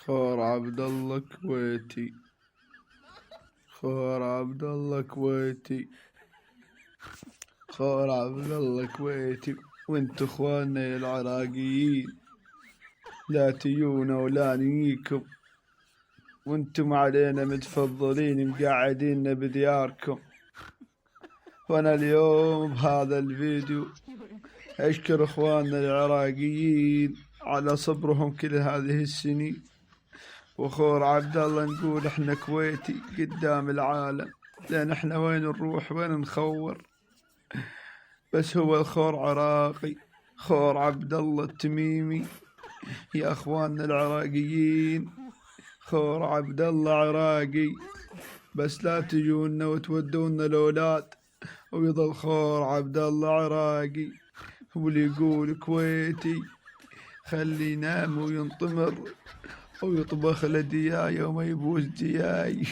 خور عبد الله كويتي، خور عبد الله كويتي، خور عبد الله كويتي، وانتو اخواننا يا العراقيين لا تيونا ولا نيكم، وانتم علينا متفضلين مقعديننا بدياركم. وانا اليوم بهذا الفيديو اشكر اخواننا العراقيين على صبرهم كل هذه السنين. وخور عبد الله نقول احنا كويتي قدام العالم، لان احنا وين نروح وين نخور، بس هو الخور عراقي، خور عبد الله التميمي. يا اخواننا العراقيين خور عبد الله عراقي، بس لا تجونا وتودونا الاولاد ويظل خور عبد الله عراقي. واللي يقول كويتي خلي ينام وينطمر ويطبخ له دياي وما يبوس دياي.